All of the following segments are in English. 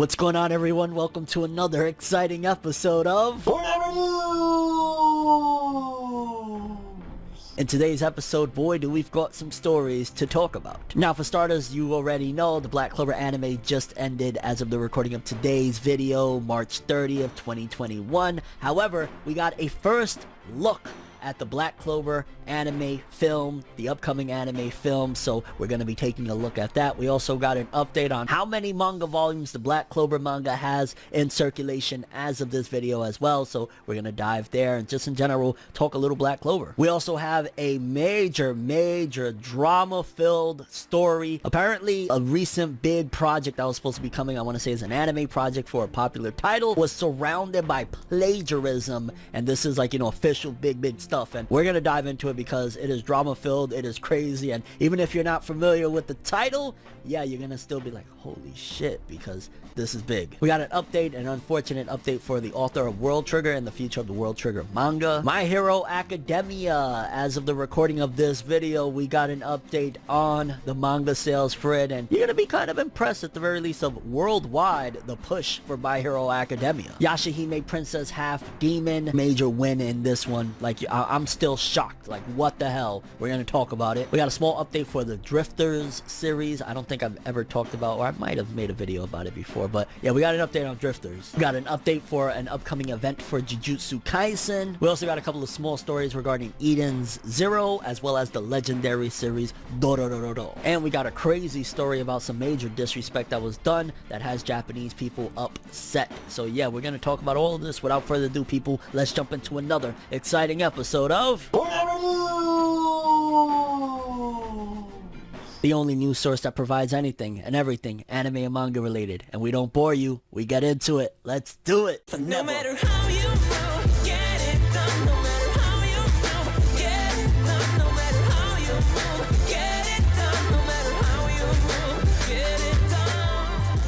What's going on, everyone? Welcome to another exciting episode of ForneverWorld. In today's episode, boy, do we've got some stories to talk about. Now, for starters, you already know the Black Clover anime just ended as of the recording of today's video, March 30th, 2021. However, we got a first look at the Black Clover anime film, the upcoming anime film, so we're going to be taking a look at that. We also got an update on how many manga volumes the Black Clover manga has in circulation as of this video as well, so we're going to dive there and just in general talk a little Black Clover. We also have a major drama-filled story. Apparently, a recent big project that was supposed to be coming, I want to say is an anime project for a popular title, was surrounded by plagiarism, and this is like, you know, official big stuff, and we're gonna dive into it because it is drama filled, it is crazy, and even if you're not familiar with the title, yeah, you're gonna still be like, holy shit, because this is big. We got an update, an unfortunate update for the author of World Trigger and the future of the World Trigger manga. My Hero Academia, as of the recording of this video, we got an update on the manga sales for it, and you're gonna be kind of impressed at the very least of worldwide the push for My Hero Academia. Yashahime Princess Half Demon, major win in this one. Like, I'm still shocked. Like, what the hell? We're gonna talk about it. We got a small update for the Drifters series. I don't think I've ever talked about, or I might have made a video about it before, but yeah, we got an update on Drifters. We got an update for an upcoming event for Jujutsu Kaisen. We also got a couple of small stories regarding Eden's Zero, as well as the legendary series Dororo. And we got a crazy story about some major disrespect that was done that has Japanese people upset. So yeah, we're gonna talk about all of this. Without further ado, people, let's jump into another exciting episode of the only news source that provides anything and everything anime and manga related. And we don't bore you, we get into it. Let's do it. No matter how you move, get it done. No matter how you move, get it done. No matter how you move, get it done. No matter how you move, get it done.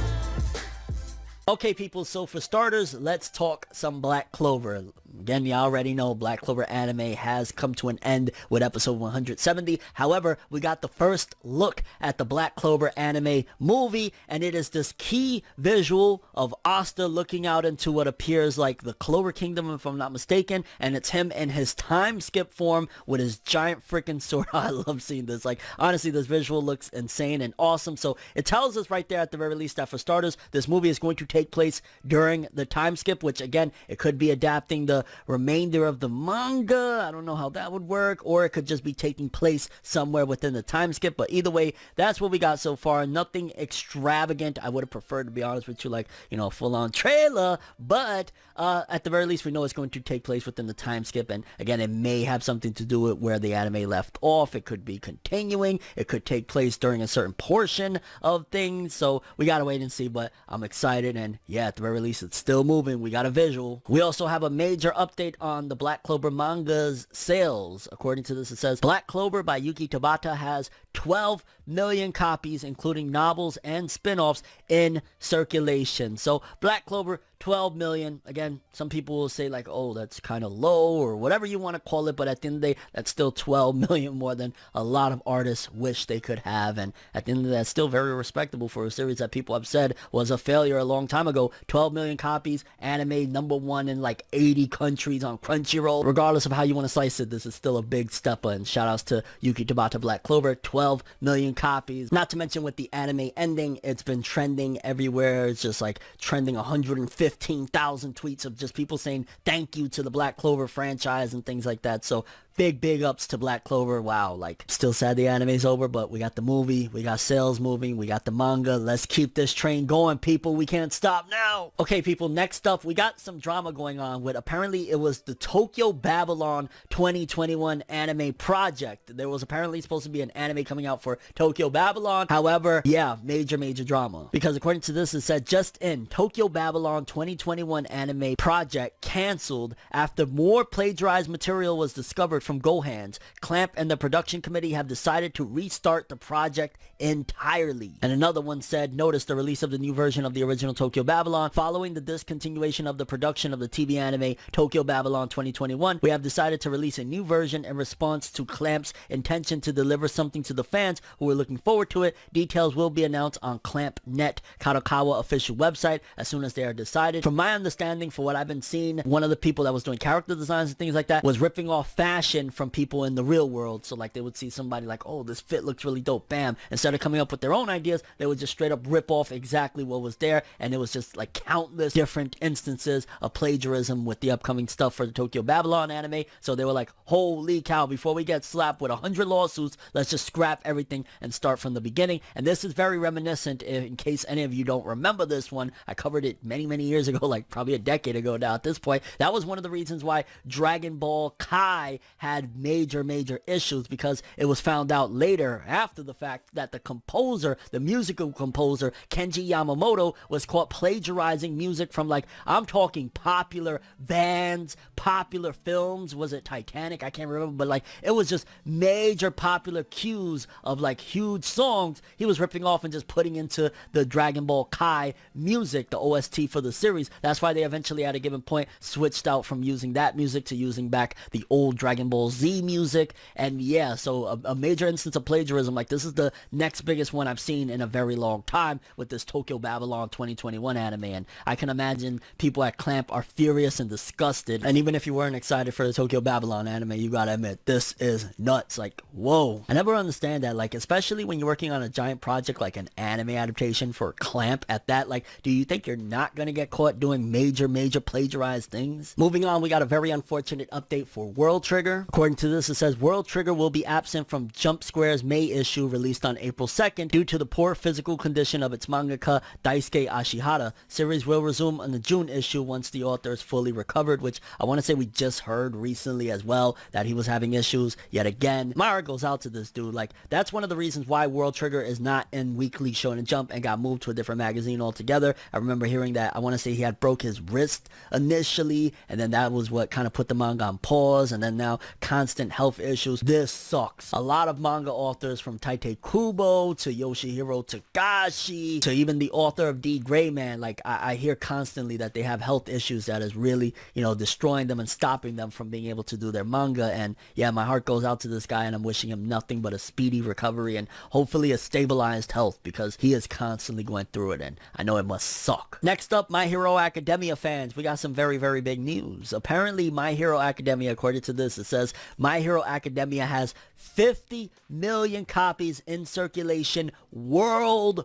Okay, people, so for starters, let's talk some Black Clover. Again, you already know Black Clover anime has come to an end with episode 170. However, we got the first look at the Black Clover anime movie, and it is this key visual of Asta looking out into what appears like the Clover Kingdom, if I'm not mistaken, and it's him in his time skip form with his giant freaking sword. I love seeing this. Like, honestly, this visual looks insane and awesome. So it tells us right there at the very least that for starters, this movie is going to take place during the time skip, which again, it could be adapting the remainder of the manga. I don't know how that would work, or it could just be taking place somewhere within the time skip, but either way, that's what we got so far. Nothing extravagant. I would have preferred, to be honest with you, like, you know, a full-on trailer, but at the very least, we know it's going to take place within the time skip, and again, it may have something to do with where the anime left off. It could be continuing, it could take place during a certain portion of things, so we gotta wait and see, but I'm excited, and yeah, at the very least, it's still moving. We got a visual. We also have a major update on the Black Clover manga's sales. According to this, it says Black Clover by Yuki Tabata has 12 million copies, including novels and spin-offs, in circulation. So Black Clover, 12 million. Again, some people will say like, oh, that's kind of low or whatever you want to call it, but at the end of the day, that's still 12 million more than a lot of artists wish they could have, and at the end of the day, that's still very respectable for a series that people have said was a failure a long time ago. 12 million copies, anime #1 in like 80 countries on Crunchyroll. Regardless of how you want to slice it, this is still a big step, and shout outs to Yuki Tabata Black Clover, 12 million copies. Not to mention with the anime ending, it's been trending everywhere. It's just like trending 115,000 tweets of just people saying thank you to the Black Clover franchise and things like that. So big ups to Black Clover. Wow, like, still sad the anime's over, but we got the movie, we got sales moving, we got the manga. Let's keep this train going, people. We can't stop now. Okay, people, next up, we got some drama going on with, apparently it was the Tokyo Babylon 2021 anime project. There was apparently supposed to be an anime coming out for Tokyo Babylon. However, yeah, major drama, because according to this, it said just in, Tokyo Babylon 2021 anime project canceled after more plagiarized material was discovered from Gohan's. Clamp and the production committee have decided to restart the project entirely. And another one said, notice the release of the new version of the original Tokyo Babylon. Following the discontinuation of the production of the TV anime Tokyo Babylon 2021, we have decided to release a new version in response to Clamp's intention to deliver something to the fans who are looking forward to it. Details will be announced on Clamp.net Kadokawa official website as soon as they are decided. From my understanding, for what I've been seeing, one of the people that was doing character designs and things like that was ripping off fashion from people in the real world. So like they would see somebody like, oh, this fit looks really dope, bam. Instead of coming up with their own ideas, they would just straight up rip off exactly what was there. And it was just like countless different instances of plagiarism with the upcoming stuff for the Tokyo Babylon anime. So they were like, holy cow, before we get slapped with 100 lawsuits, let's just scrap everything and start from the beginning. And this is very reminiscent, in case any of you don't remember this one. I covered it many years ago, like probably a decade ago now at this point. That was one of the reasons why Dragon Ball Kai had major issues, because it was found out later after the fact that the composer, the musical composer Kenji Yamamoto, was caught plagiarizing music from, like, I'm talking popular bands, popular films. Was it Titanic? I can't remember, but like it was just major popular cues of like huge songs he was ripping off and just putting into the Dragon Ball Kai music, the OST for the series. That's why they eventually at a given point switched out from using that music to using back the old Dragon Ball Z music. And yeah, so a major instance of plagiarism. Like, this is the next biggest one I've seen in a very long time with this Tokyo Babylon 2021 anime, and I can imagine people at Clamp are furious and disgusted. And even if you weren't excited for the Tokyo Babylon anime, you gotta admit, this is nuts. Like, whoa. I never understand that, like, especially when you're working on a giant project like an anime adaptation for Clamp at that. Like, do you think you're not gonna get caught doing major plagiarized things? Moving on, we got a very unfortunate update for World Trigger. According to this, it says World Trigger will be absent from Jump Square's May issue released on April 2nd due to the poor physical condition of its mangaka Daisuke Ashihara. Series will resume on the June issue once the author is fully recovered, which I want to say we just heard recently as well, that he was having issues yet again. My heart goes out to this dude. Like, that's one of the reasons why World Trigger is not in Weekly Shonen Jump and got moved to a different magazine altogether. I remember hearing that, I want to say he had broke his wrist initially, and then that was what kind of put the manga on pause, and then now constant health issues. This sucks. A lot of manga authors, from Taite Kubo to Yoshihiro Takashi to even the author of D. Gray Man, like I hear constantly that they have health issues that is really, you know, destroying them and stopping them from being able to do their manga. And yeah, my heart goes out to this guy, and I'm wishing him nothing but a speedy recovery and hopefully a stabilized health, because he is constantly going through it, and I know it must suck. Next up, My Hero Academia fans, we got some very big news. Apparently, My Hero Academia, according to this, it says My Hero Academia has 50 million copies in circulation worldwide.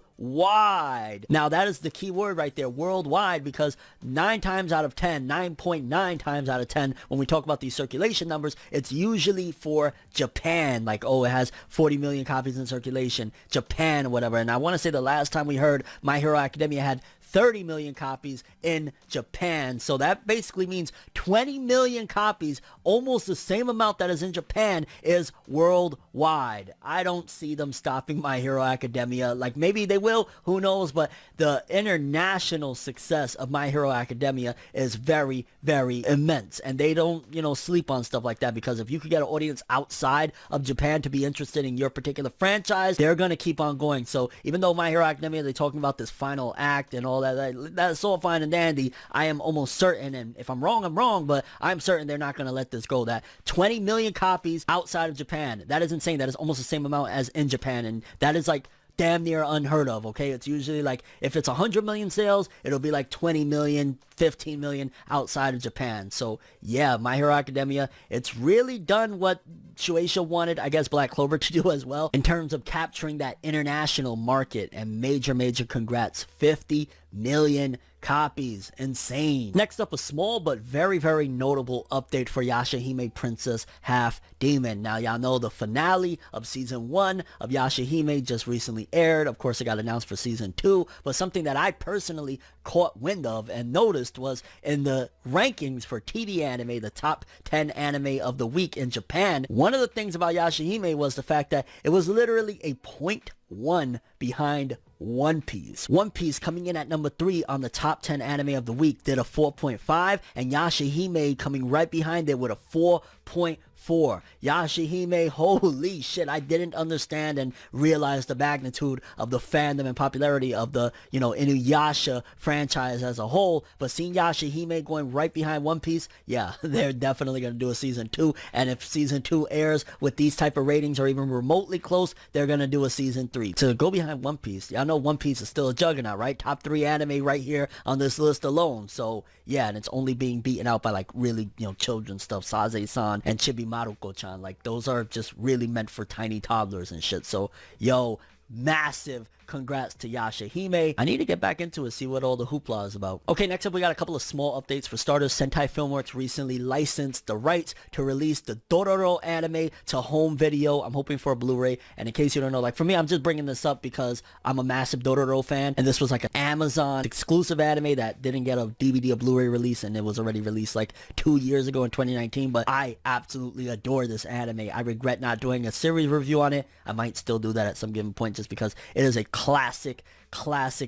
Now, that is the key word right there, worldwide, because 9 times out of 10, 9.9 times out of 10, when we talk about these circulation numbers, it's usually for Japan. Like, oh, it has 40 million copies in circulation, Japan or whatever. And I want to say the last time we heard My Hero Academia had 30 million copies in Japan. So that basically means 20 million copies, almost the same amount that is in Japan, is worldwide. I don't see them stopping My Hero Academia. Like, maybe they will, who knows, but the international success of My Hero Academia is very immense, and they don't, you know, sleep on stuff like that, because if you could get an audience outside of Japan to be interested in your particular franchise, they're gonna keep on going. So even though My Hero Academia, they're talking about this final act and all that's all fine and dandy, I am almost certain, and if I'm wrong, I'm wrong, but I'm certain they're not going to let this go, that 20 million copies outside of Japan, that is insane. That is almost the same amount as in Japan, and that is like damn near unheard of, okay? It's usually like, if it's 100 million sales, it'll be like 20 million, 15 million outside of Japan. So yeah, My Hero Academia, it's really done what Shueisha wanted, I guess, Black Clover to do as well, in terms of capturing that international market, and major congrats. 50 million copies, insane. Next up, a small but very notable update for Yashahime Princess Half Demon. Now, y'all know the finale of season 1 of Yashahime just recently aired. Of course, it got announced for season 2, but something that I personally caught wind of and noticed was in the rankings for TV anime, the top 10 anime of the week in Japan. One of the things about Yashahime was the fact that it was literally a 0.1 behind One Piece. One Piece, coming in at number 3 on the top 10 anime of the week, did a 4.5, and Yashahime coming right behind it with a 4.4. 4. Yashahime, holy shit, I didn't understand and realize the magnitude of the fandom and popularity of the, Inuyasha franchise as a whole, but seeing Yashahime going right behind One Piece, yeah, they're definitely going to do a season 2, and if season 2 airs with these type of ratings or even remotely close, they're going to do a season 3. To go behind One Piece, y'all know One Piece is still a juggernaut, right? Top 3 anime right here on this list alone, so yeah, and it's only being beaten out by like really, children's stuff, Saze-san and Chibi Maruko-chan, like those are just really meant for tiny toddlers and shit. So yo, massive congrats to Yashahime. I need to get back into it, see what all the hoopla is about. Okay, next up we got a couple of small updates. For starters, Sentai Filmworks recently licensed the rights to release the Dororo anime to home video. I'm hoping for a Blu-ray, and in case you don't know, like for me, I'm just bringing this up because I'm a massive Dororo fan, and this was like an Amazon exclusive anime that didn't get a DVD or Blu-ray release, and it was already released like 2 years ago in 2019, but I absolutely adore this anime. I regret not doing a series review on it. I might still do that at some given point just because it is a classic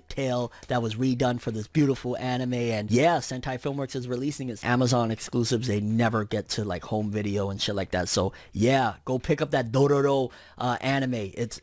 tale that was redone for this beautiful anime. And yeah, Sentai Filmworks is releasing its Amazon exclusives. They never get to like home video and shit like that. So yeah, go pick up that Dororo anime. It's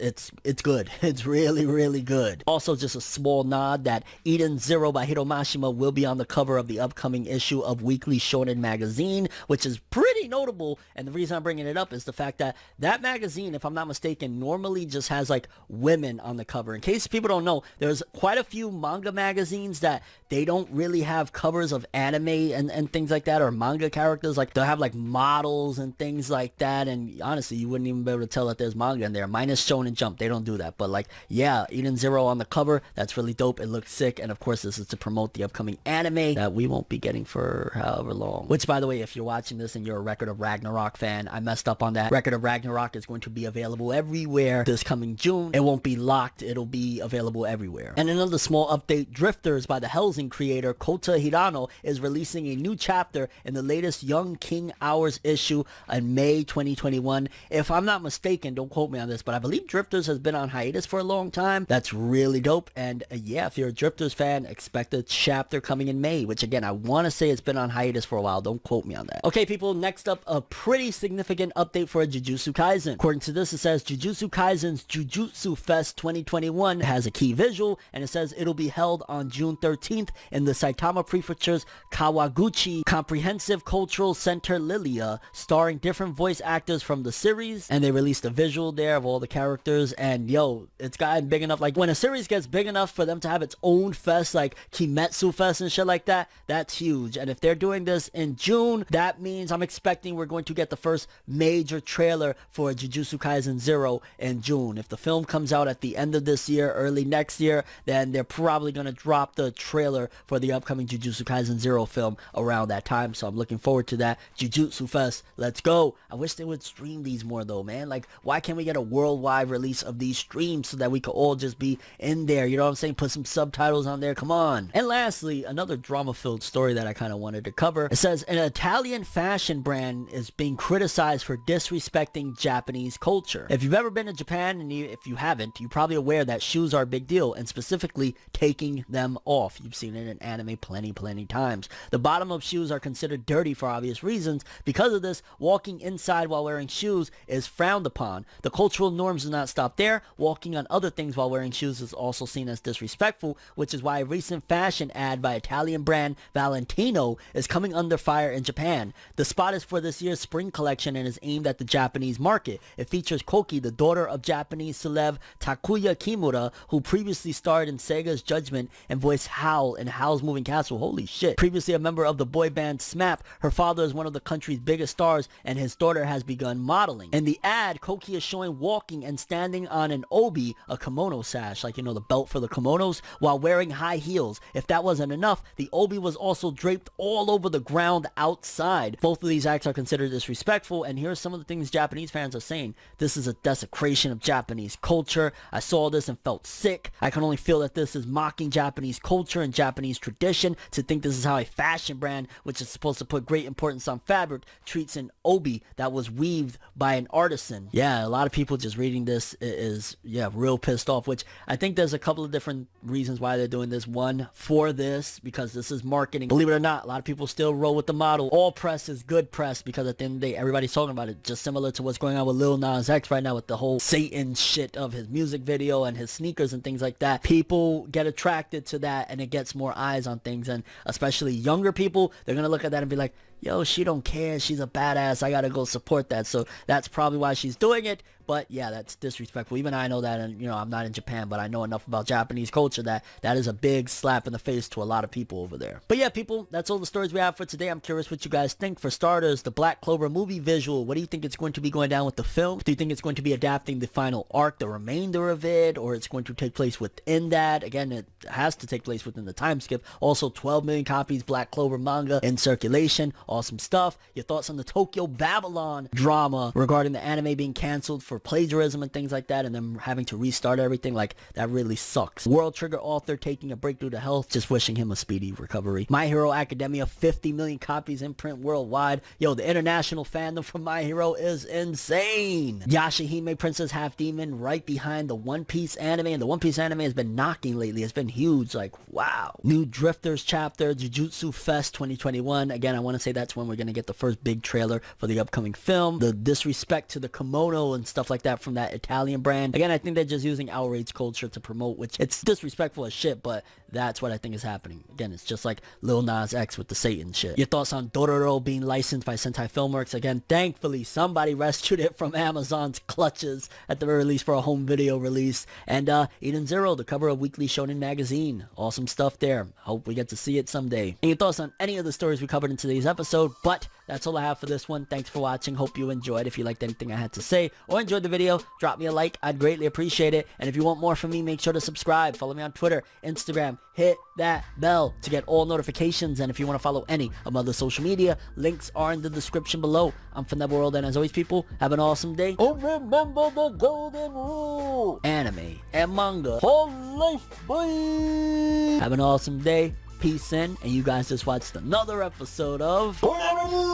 good. It's really good. Also, just a small nod that Eden Zero by Hiromashima will be on the cover of the upcoming issue of Weekly Shonen magazine, which is pretty notable. And the reason I'm bringing it up is the fact that that magazine, if I'm not mistaken, normally just has like women on the cover. In case people don't know, there's quite a few manga magazines that they don't really have covers of anime and things like that, or manga characters. Like they'll have like models and things like that, and honestly you wouldn't even be able to tell that there's manga in there, minus Shonen Jump. They don't do that. But like, yeah, Eden Zero on the cover, that's really dope. It looks sick. And of course this is to promote the upcoming anime that we won't be getting for however long, which by the way, if you're watching this and you're a Record of Ragnarok fan, I messed up on that. Record of Ragnarok is going to be available everywhere this coming June. It won't be locked, it'll be available everywhere. And another small update, Drifters by the Hellsing creator Kota Hirano is releasing a new chapter in the latest Young King Hours issue in May 2021. If I'm not mistaken, don't quote me on this, but I believe Drifters has been on hiatus for a long time. That's really dope. And yeah, if you're a Drifters fan, expect a chapter coming in May, which again, I want to say it's been on hiatus for a while. Don't quote me on that. Okay, people, next up, a pretty significant update for Jujutsu Kaisen. According to this, it says Jujutsu Kaisen's Jujutsu Fest 2021 has a key visual, and it says it'll be held on June 13th in the Saitama Prefecture's Kawaguchi Comprehensive Cultural Center Lilia, starring different voice actors from the series. And they released a visual there of all the characters, and yo, it's gotten big enough. Like when a series gets big enough for them to have its own fest, like Kimetsu Fest and shit like that, that's huge. And if they're doing this in June, that means I'm expecting we're going to get the first major trailer for Jujutsu Kaisen 0 in June. If the film comes out at the end of this year, early next year, then they're probably going to drop the trailer for the upcoming Jujutsu Kaisen 0 film around that time. So I'm looking forward to that. Jujutsu Fest, let's go. I wish they would stream these more though, man. Like, why can't we get a worldwide release of these streams so that we could all just be in there? You know what I'm saying? Put some subtitles on there. Come on. And lastly, another drama-filled story that I kind of wanted to cover. It says an Italian fashion brand is being criticized for disrespecting Japanese culture. If you've ever been to Japan, and if you haven't, you're probably aware that shoes are a big deal, and specifically taking them off. You've seen it in anime plenty times. The bottom of shoes are considered dirty for obvious reasons. Because of this, walking inside while wearing shoes is frowned upon. The cultural norms do not stop there. Walking on other things while wearing shoes is also seen as disrespectful, which is why a recent fashion ad by Italian brand Valentino is coming under fire in Japan. The spot is for this year's spring collection and is aimed at the Japanese market. It features Koki, the daughter of Japanese celeb Takuya Kimura, who previously starred in Sega's Judgment and voiced Howl in Howl's Moving Castle. Holy shit. Previously a member of the boy band SMAP, her father is one of the country's biggest stars, and his daughter has begun modeling. In the ad, Koki is showing walking and standing on an obi, a kimono sash, like, you know, the belt for the kimonos, while wearing high heels. If that wasn't enough, the obi was also draped all over the ground outside. Both of these acts are considered disrespectful, and here's some of the things Japanese fans are saying. This is a desecration of Japanese culture. I saw this and felt sick. I can only feel that this is mocking Japanese culture and Japanese tradition to think this is how a fashion brand, which is supposed to put great importance on fabric, treats an obi that was weaved by an artisan. Yeah, a lot of people just reading this is real pissed off, which I think there's a couple of different reasons why they're doing this. One, for this, because this is marketing. Believe it or not, a lot of people still roll with the model. All press is good press, because at the end of the day, everybody's talking about it. Just similar to what's going on with Lil Nas X right now with the whole Satan shit of his music video and his sneakers and things like that. People get attracted to that, and it gets more eyes on things, and especially younger people, they're gonna look at that and be like, yo, she don't care, she's a badass, I gotta go support that. So that's probably why she's doing it. But yeah, that's disrespectful. Even I know that, and I'm not in Japan, but I know enough about Japanese culture that is a big slap in the face to a lot of people over there. But yeah, people, that's all the stories we have for today. I'm curious what you guys think. For starters, the Black Clover movie visual, what do you think it's going to be going down with the film? Do you think it's going to be adapting the final arc, the remainder of it, or it's going to take place within that? Again, it has to take place within the time skip. Also, 12 million copies Black Clover manga in circulation. Awesome stuff. Your thoughts on the Tokyo Babylon drama regarding the anime being canceled for plagiarism and things like that, and then having to restart everything? Like, that really sucks. World Trigger author taking a break due to health, just wishing him a speedy recovery. My Hero Academia, 50 million copies in print worldwide. Yo, the international fandom for My Hero is insane. Yashahime Princess Half Demon right behind the One Piece anime, and the One Piece anime has been knocking lately. It's been huge. Like, wow. New Drifters chapter, Jujutsu Fest 2021. Again, I want to say that's when we're going to get the first big trailer for the upcoming film. The disrespect to the kimono and stuff like that from that Italian brand. Again, I think they're just using outrage culture to promote, which it's disrespectful as shit, but that's what I think is happening. Again, it's just like Lil Nas X with the Satan shit. Your thoughts on Dororo being licensed by Sentai Filmworks? Again, thankfully, somebody rescued it from Amazon's clutches at the very least for a home video release. And Eden Zero, the cover of Weekly Shonen Magazine. Awesome stuff there. Hope we get to see it someday. And your thoughts on any of the stories we covered in today's episode? But that's all I have for this one. Thanks for watching. Hope you enjoyed. If you liked anything I had to say or enjoyed the video, drop me a like. I'd greatly appreciate it. And if you want more from me, make sure to subscribe. Follow me on Twitter, Instagram. Hit that bell to get all notifications. And if you want to follow any of my other social media, links are in the description below. I'm ForneverWorld, and as always, people, have an awesome day. Oh, remember the golden rule. Anime and manga for life, boy. Have an awesome day. Peace in, and you guys just watched another episode of Forever News.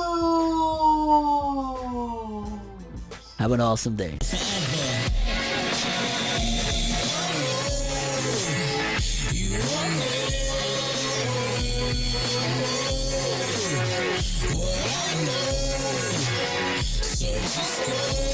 Have an awesome day. So just go.